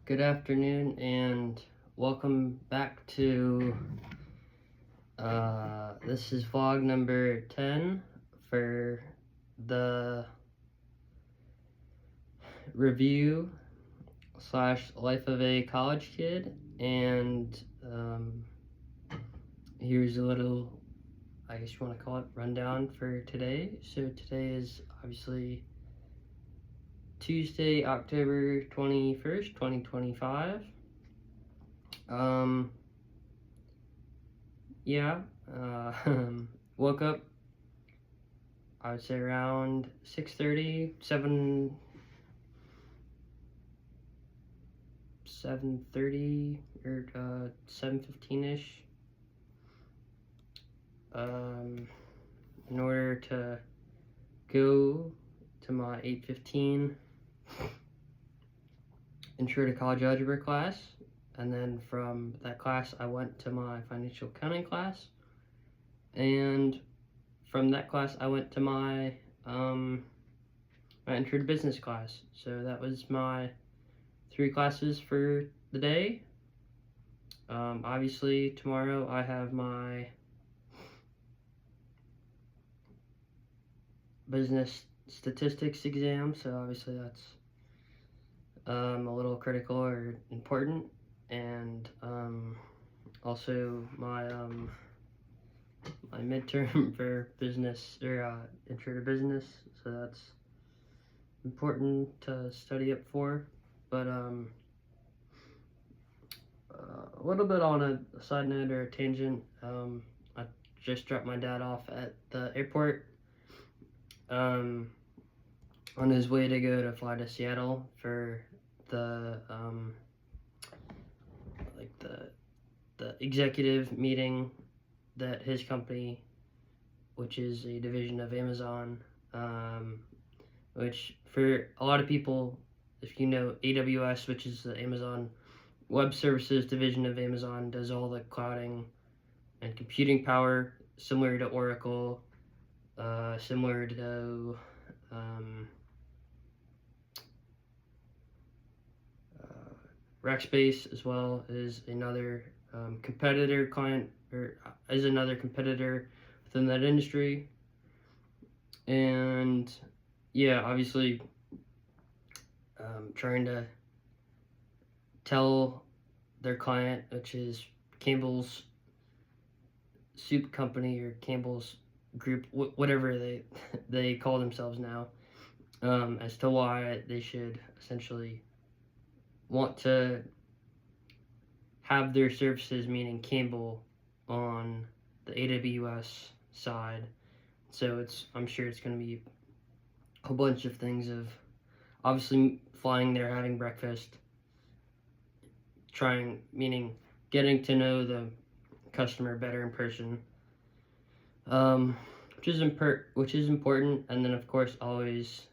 Good afternoon and welcome back to this is vlog number 10 for the review slash life of a college kid, and here's a little, I guess you want to call it, rundown for today. So today is obviously Tuesday, October 21st, 2025. Yeah, woke up, I would say around 6:30, 7:30 or 7:15ish, in order to go to my 8:15 intro to college algebra class. And then from that class, I went to my financial accounting class. And from that class, I went to my intro to business class. So that was my 3 classes for the day. Obviously, tomorrow I have my business statistics exam. So obviously that's a little critical or important. And also my midterm for business, or intro to business, so that's important to study up for. But a little bit on a side note or a tangent, I just dropped my dad off at the airport on his way to go to fly to Seattle for the the executive meeting that his company, which is a division of Amazon, which for a lot of people, if you know AWS, which is the Amazon Web Services division of Amazon, does all the clouding and computing power, similar to Oracle, similar to Rackspace as well, is another competitor client, or is another competitor within that industry. And yeah, obviously trying to tell their client, which is Campbell's Soup Company or Campbell's Group, whatever they call themselves now, as to why they should essentially want to have their services, meaning Campbell, on the AWS side. So I'm sure it's going to be a bunch of things of obviously flying there, having breakfast, meaning getting to know the customer better in person, which is important. And then of course always,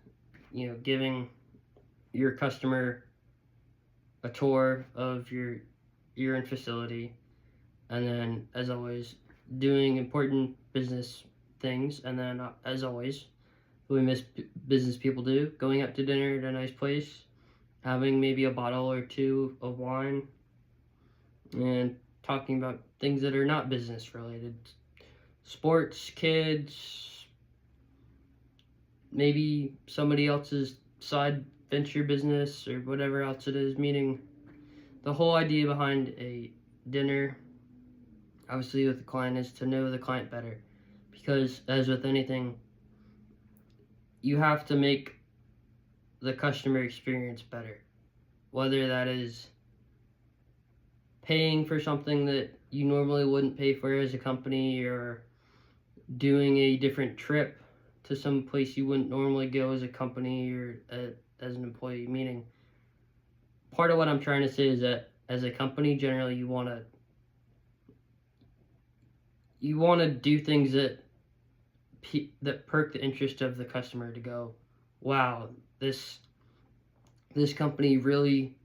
giving your customer a tour of your facility, and then as always doing important business things. And then as always, we miss business people do, going out to dinner at a nice place, having maybe a bottle or two of wine, and talking about things that are not business related, sports, kids, maybe somebody else's side venture business or whatever else it is. Meaning the whole idea behind a dinner, obviously with the client, is to know the client better, because as with anything, you have to make the customer experience better, whether that is paying for something that you normally wouldn't pay for as a company, or doing a different trip to some place you wouldn't normally go as a company or as an employee. Meaning, part of what I'm trying to say is that as a company, generally you want to do things that perk the interest of the customer, to go, wow, this company really,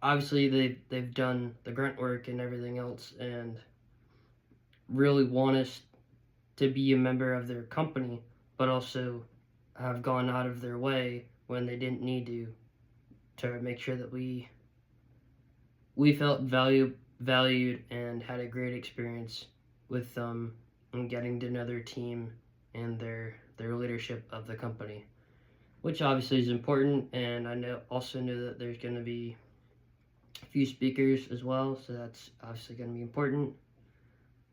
obviously they've done the grunt work and everything else, and really want us to be a member of their company, but also have gone out of their way when they didn't need to make sure that we we felt valued and had a great experience with them and getting to know their team and their leadership of the company, which obviously is important. And I also know that there's going to be a few speakers as well, so that's obviously going to be important.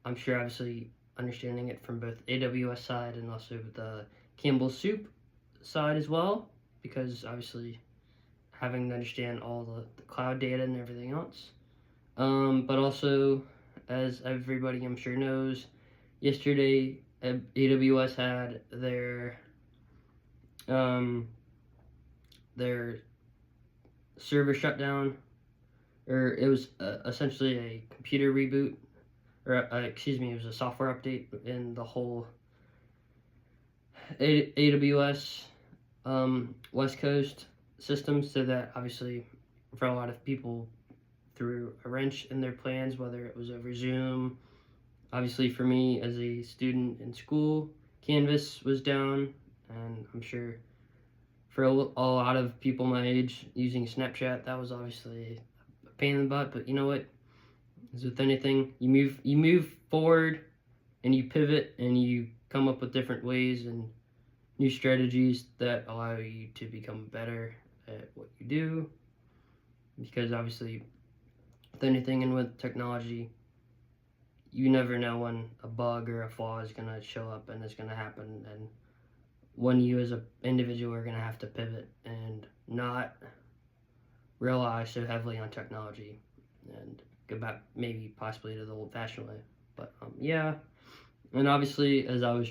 I'm sure obviously understanding it from both AWS side and also the Campbell Soup side as well, because obviously having to understand all the cloud data and everything else. But also, as everybody I'm sure knows, yesterday AWS had their server shutdown, or it was essentially a computer reboot, or excuse me, it was a software update in the whole AWS West Coast system, so that obviously for a lot of people threw a wrench in their plans, whether it was over Zoom. Obviously for me as a student in school, Canvas was down, and I'm sure for a lot of people my age using Snapchat, that was obviously a pain in the butt. But you know what? As with anything, you move forward and you pivot and you come up with different ways and new strategies that allow you to become better at what you do. Because obviously, with anything and with technology, you never know when a bug or a flaw is going to show up and it's going to happen, and when you as an individual are going to have to pivot and not rely so heavily on technology and go back maybe possibly to the old-fashioned way. But yeah, and obviously as I was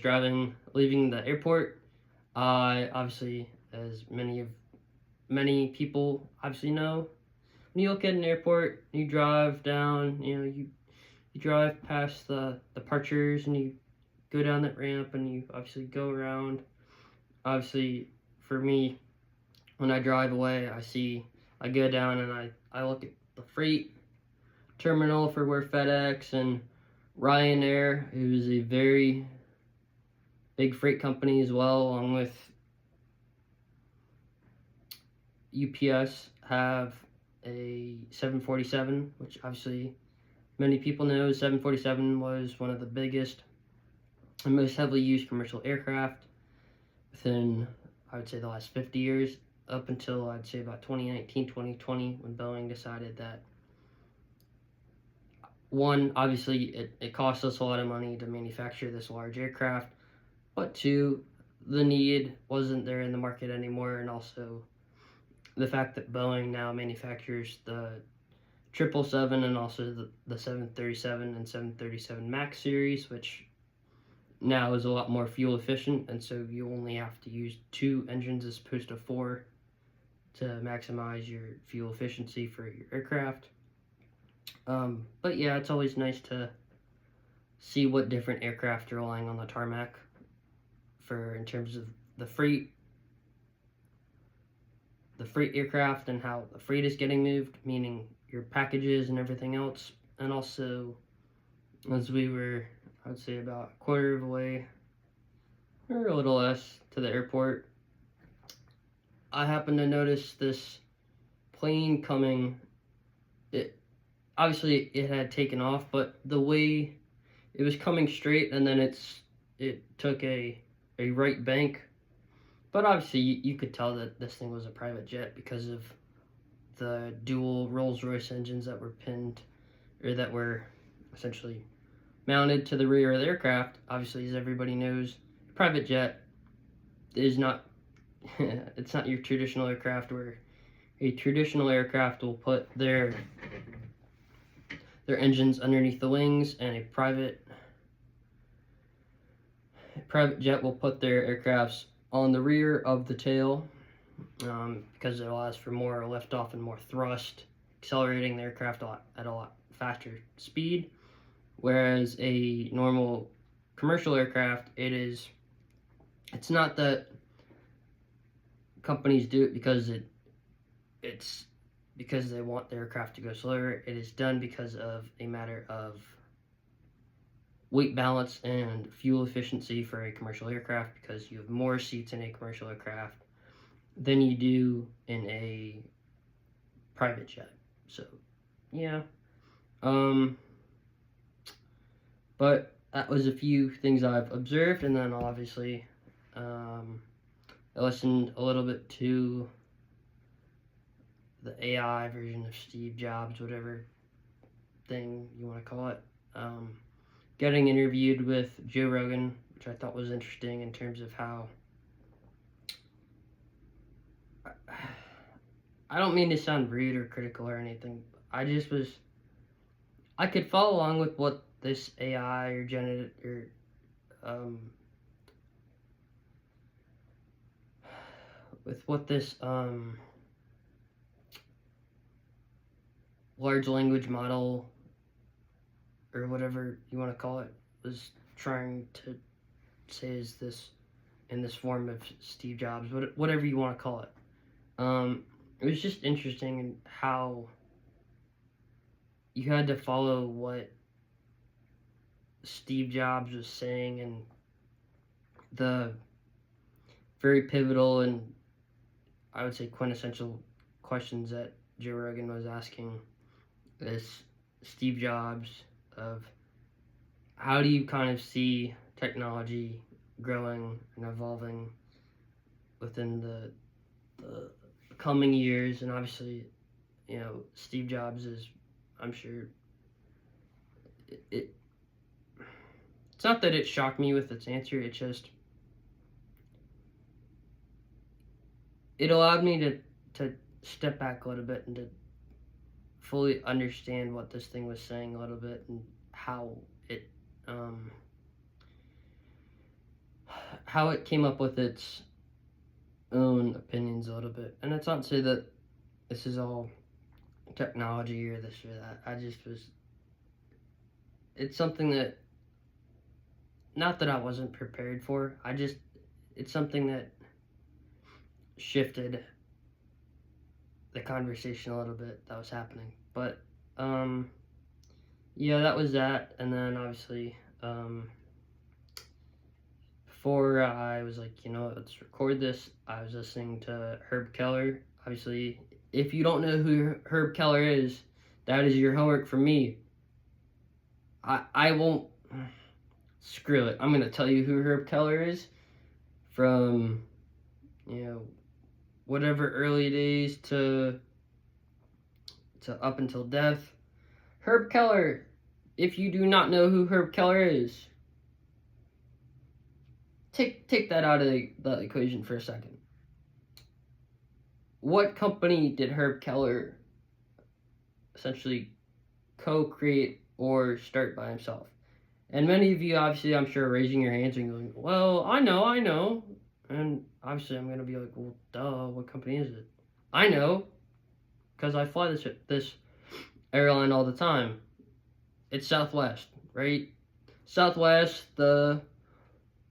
leaving the airport, I obviously, as many people obviously know, when you look at an airport, you drive down, you drive past the departures and you go down that ramp and you obviously go around. Obviously, for me, when I drive away, I go down and I look at the freight terminal for where FedEx and Ryanair, who's a very big freight company as well, along with UPS, have a 747, which obviously many people know 747 was one of the biggest and most heavily used commercial aircraft within, I would say, the last 50 years, up until I'd say about 2019, 2020, when Boeing decided that, one, obviously it cost us a lot of money to manufacture this large aircraft, but two, the need wasn't there in the market anymore, and also the fact that Boeing now manufactures the 777 and also the 737 and 737 MAX series, which now is a lot more fuel efficient, and so you only have to use 2 engines as opposed to 4 to maximize your fuel efficiency for your aircraft. But yeah, it's always nice to see what different aircraft are relying on the tarmac for in terms of the freight aircraft and how the freight is getting moved, meaning your packages and everything else. And also, as we were, I would say, about a quarter of the way, or a little less, to the airport, I happened to notice this plane coming. Obviously it had taken off, but the way it was coming straight, and then it took a right bank. But obviously you could tell that this thing was a private jet because of the dual Rolls-Royce engines that were pinned, or that were essentially mounted to the rear of the aircraft. Obviously, as everybody knows, private jet is not it's not your traditional aircraft, where a traditional aircraft will put their engines underneath the wings, and a private jet will put their aircrafts on the rear of the tail, because it allows for more liftoff and more thrust, accelerating the aircraft at a lot faster speed. Whereas a normal commercial aircraft, it's not that companies do it because it's because they want the aircraft to go slower. It is done because of a matter of weight balance and fuel efficiency for a commercial aircraft, because you have more seats in a commercial aircraft than you do in a private jet. So yeah. But that was a few things I've observed, and then obviously, I listened a little bit to the AI version of Steve Jobs, whatever thing you want to call it. Getting interviewed with Joe Rogan, which I thought was interesting in terms of how. I don't mean to sound rude or critical or anything. I could follow along with what this AI or um, with what this large language model or whatever you want to call it was trying to say is this in this form of Steve Jobs, whatever you want to call it. It was just interesting in how you had to follow what Steve Jobs was saying and the very pivotal and I would say quintessential questions that Joe Rogan was asking this Steve Jobs of how do you kind of see technology growing and evolving within the coming years, and obviously, Steve Jobs is, I'm sure, it's not that it shocked me with its answer, it allowed me to step back a little bit and to fully understand what this thing was saying a little bit and um, how it came up with its own opinions a little bit. And it's not to say that this is all technology or this or that. It's something that, not that I wasn't prepared for, it's something that shifted the conversation a little bit that was happening. But, yeah, that was that. And then obviously, before I was like, let's record this, I was listening to Herb Keller. Obviously, if you don't know who Herb Keller is, that is your homework for me. I won't. Screw it. I'm going to tell you who Herb Keller is from, whatever early days to up until death. Herb Keller, if you do not know who Herb Keller is, take that out of the equation for a second. What company did Herb Keller essentially co-create or start by himself? And many of you, obviously, I'm sure, are raising your hands and going, well, I know. And obviously, I'm going to be like, well, duh, what company is it? I know, because I fly this airline all the time. It's Southwest, right? Southwest, the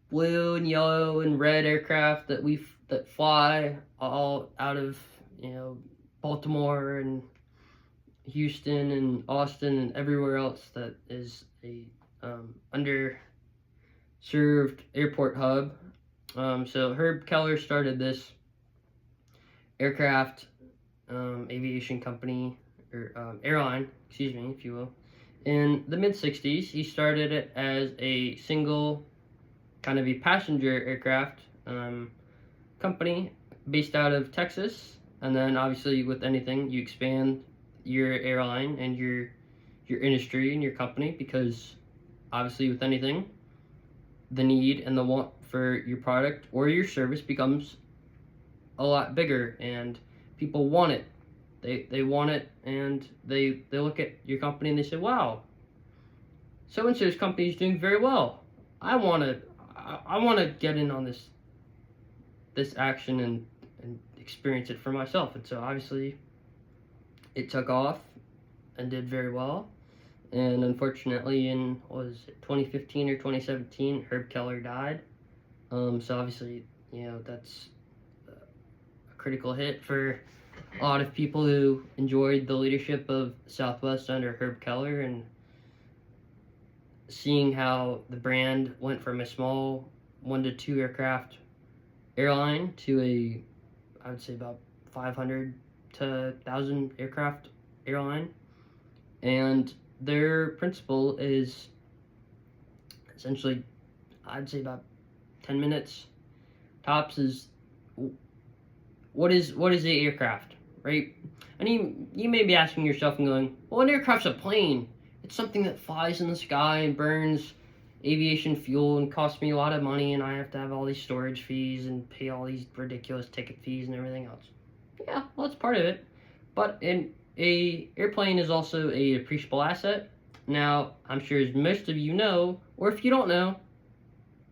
blue and yellow and red aircraft that fly all out of, Baltimore and Houston and Austin and everywhere else that is a underserved airport hub. So Herb Keller started this aircraft aviation company or airline, excuse me, if you will. In the mid-60s, he started it as a single kind of a passenger aircraft company based out of Texas. And then obviously with anything, you expand your airline and your industry and your company, because obviously with anything, the need and the want for your product or your service becomes a lot bigger, and people want it. They want it, and they look at your company and they say, wow, so and so's company is doing very well. I want to get in on this action and experience it for myself. And so obviously it took off and did very well. And unfortunately, in what was it, 2015 or 2017, Herb Keller died. So obviously, that's a critical hit for a lot of people who enjoyed the leadership of Southwest under Herb Keller, and seeing how the brand went from a small 1 to 2 aircraft airline to I would say about 500 to 1,000 aircraft airline. And their principle is essentially, I'd say about 10 minutes tops. Is what is the aircraft, right? And you may be asking yourself and going, well, an aircraft's a plane. It's something that flies in the sky and burns aviation fuel and costs me a lot of money, and I have to have all these storage fees and pay all these ridiculous ticket fees and everything else. Yeah, well, that's part of it. But a airplane is also a depreciable asset. Now, I'm sure as most of you know, or if you don't know,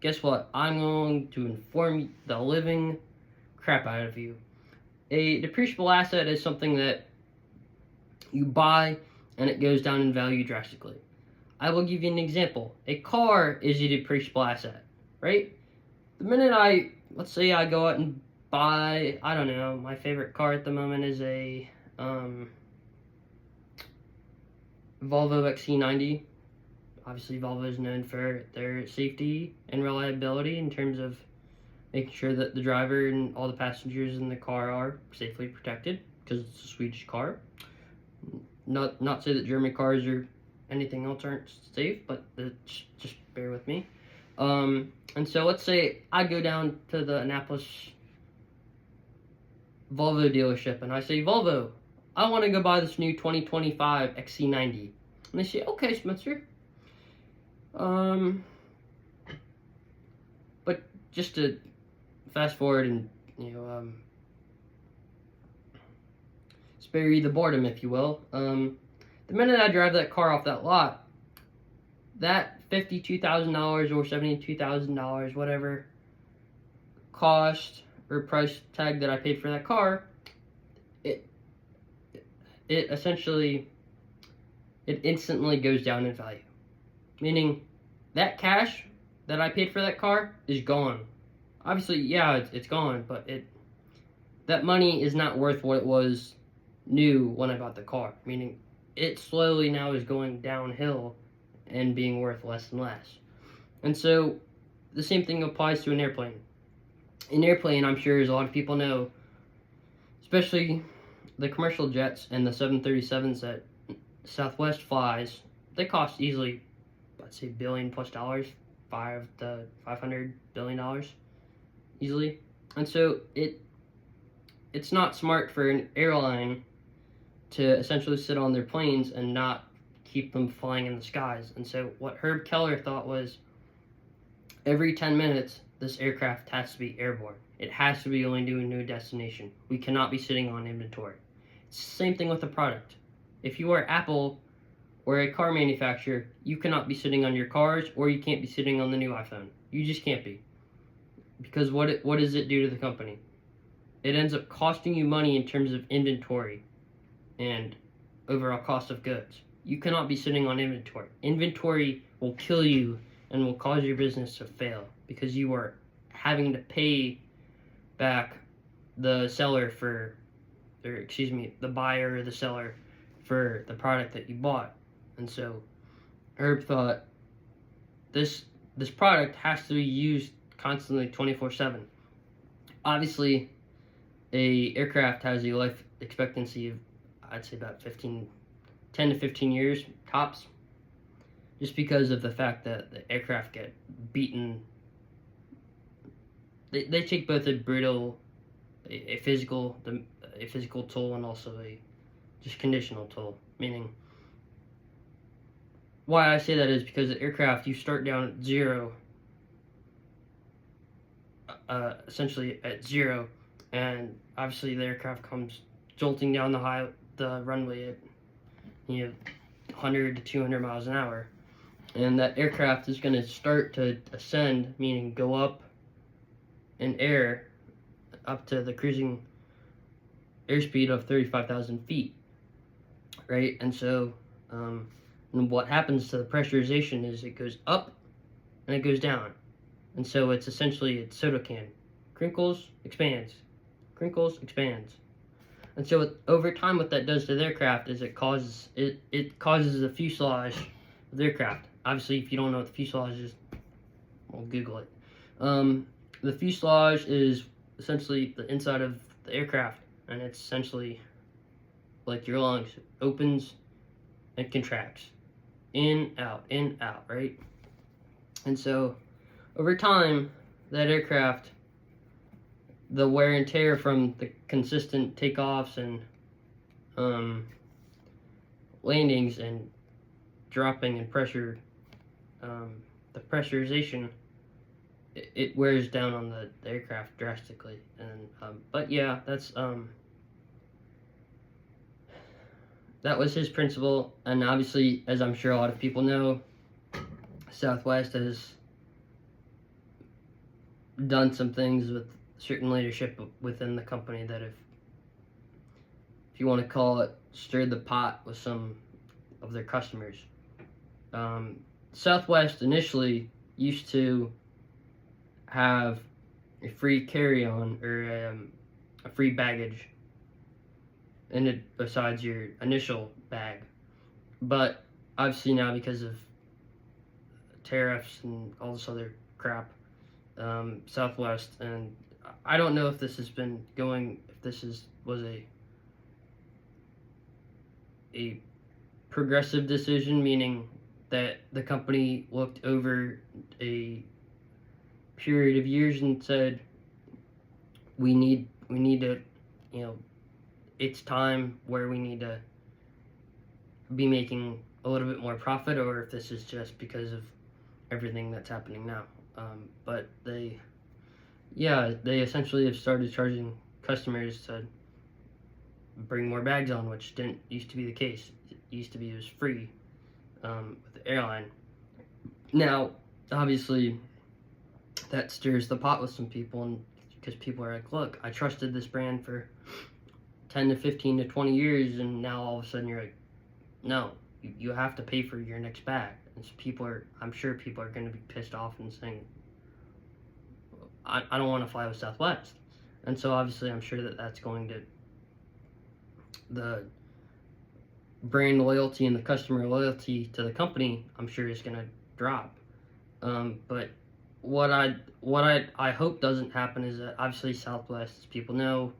guess what? I'm going to inform the living crap out of you. A depreciable asset is something that you buy and it goes down in value drastically. I will give you an example. A car is a depreciable asset, right? The minute let's say I go out and buy, I don't know, my favorite car at the moment is a Volvo XC90. Obviously, Volvo is known for their safety and reliability in terms of making sure that the driver and all the passengers in the car are safely protected, because it's a Swedish car. Not say that German cars or anything else aren't safe, but just bear with me. And so let's say I go down to the Annapolis Volvo dealership and I say, Volvo, I want to go buy this new 2025 XC90. And they say, okay, Spencer. But just to fast forward and, spare you the boredom, if you will. The minute I drive that car off that lot, that $52,000 or $72,000, whatever cost or price tag that I paid for that car, it essentially, it instantly goes down in value. Meaning, that cash that I paid for that car is gone. Obviously, yeah, it's gone, but that money is not worth what it was new when I bought the car. Meaning, it slowly now is going downhill and being worth less and less. And so, the same thing applies to an airplane. An airplane, I'm sure, as a lot of people know, especially the commercial jets and the 737s that Southwest flies, they cost easily, I'd say, $1 billion plus, $500 to $500 billion easily. And so it's not smart for an airline to essentially sit on their planes and not keep them flying in the skies. And so what Herb Keller thought was, every 10 minutes, this aircraft has to be airborne. It has to be going to a new destination. We cannot be sitting on inventory. It's the same thing with the product. If you are Apple or a car manufacturer, you cannot be sitting on your cars, or you can't be sitting on the new iPhone. You just can't be. Because what does it do to the company? It ends up costing you money in terms of inventory and overall cost of goods. You cannot be sitting on inventory. Inventory will kill you and will cause your business to fail, because you are having to pay back the seller the buyer or the seller for the product that you bought. And so Herb thought this product has to be used constantly 24/7. Obviously, a aircraft has a life expectancy of, I'd say, about 10 to 15 years tops, just because of the fact that the aircraft get beaten. They take both a physical toll and also a just conditional toll. Meaning, why I say that is because the aircraft, you start down at zero, essentially at zero, and obviously the aircraft comes jolting down the runway at 100 to 200 miles an hour, and that aircraft is going to start to ascend, meaning go up in air up to the cruising airspeed of 35,000 feet, right? And so and what happens to the pressurization is it goes up and it goes down. And so it's essentially a soda can. Crinkles, expands. Crinkles, expands. And so over time, what that does to the aircraft is it causes the fuselage of the aircraft. Obviously, if you don't know what the fuselage is, well, Google it. The fuselage is essentially the inside of the aircraft, and it's essentially like your lungs. It opens and contracts. In, out, right? And so, over time, that aircraft, the wear and tear from the consistent takeoffs and landings and dropping in pressure, the pressurization, it wears down on the aircraft drastically. And but yeah, that was his principle. And obviously, as I'm sure a lot of people know, Southwest has done some things with certain leadership within the company that, if you want to call it, stirred the pot with some of their customers. Southwest initially used to have a free carry-on or a free baggage in it besides your initial bag, but obviously now, because of tariffs and all this other crap, Southwest, and I don't know if this has been going, if this was a progressive decision, meaning that the company looked over a period of years and said, we need to, it's time where we need to be making a little bit more profit, or if this is just because of everything that's happening now. But they essentially have started charging customers to bring more bags on, which didn't used to be the case. It used to be it was free with the airline. Now, obviously, that stirs the pot with some people, and because people are like, look, I trusted this brand for 10 to 15 to 20 years, and now all of a sudden you're like, no, you have to pay for your next bag. And so I'm sure people are going to be pissed off and saying, I don't want to fly with Southwest. And so obviously I'm sure that's going to, the brand loyalty and the customer loyalty to the company, I'm sure is going to drop. But what I hope doesn't happen is that obviously Southwest, as people know,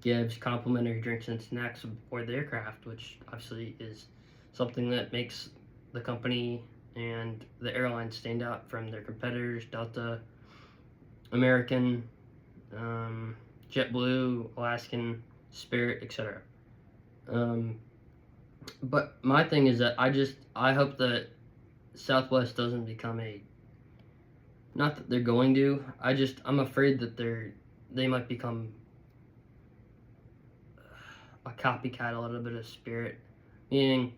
gives complimentary drinks and snacks aboard the aircraft, which obviously is something that makes the company and the airline stand out from their competitors, Delta, American, JetBlue, Alaskan, Spirit, etc. But my thing is that I hope that Southwest doesn't become not that they're going to, I'm afraid that they might become a copycat a little bit of Spirit, meaning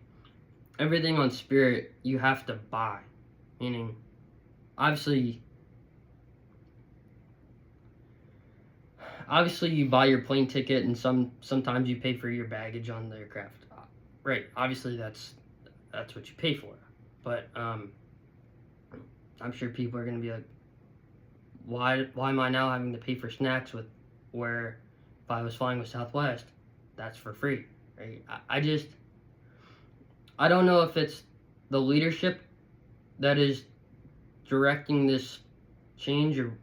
everything on Spirit you have to buy, meaning obviously you buy your plane ticket, and sometimes you pay for your baggage on the aircraft, right? Obviously that's what you pay for, but I'm sure people are going to be like, why am I now having to pay for snacks where if I was flying with Southwest, that's for free, right? I don't know if it's the leadership that is directing this change, or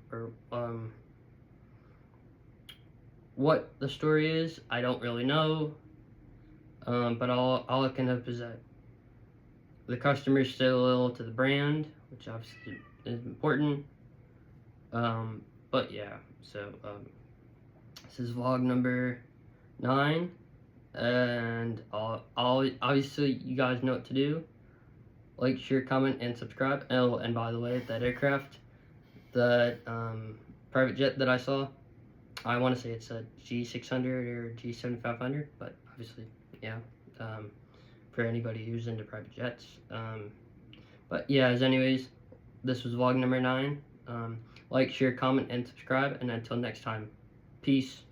what the story is. I don't really know, but all I can hope is that the customers stay loyal to the brand, which obviously is important. But yeah, so this is vlog number 9, and obviously you guys know what to do. Like, share, comment, and subscribe. Oh, and by the way, that aircraft, the private jet that I saw, I want to say it's a G600 or G7500, but obviously, yeah, for anybody who's into private jets. But yeah, anyways, this was vlog number 9. Like, share, comment, and subscribe, and until next time, peace.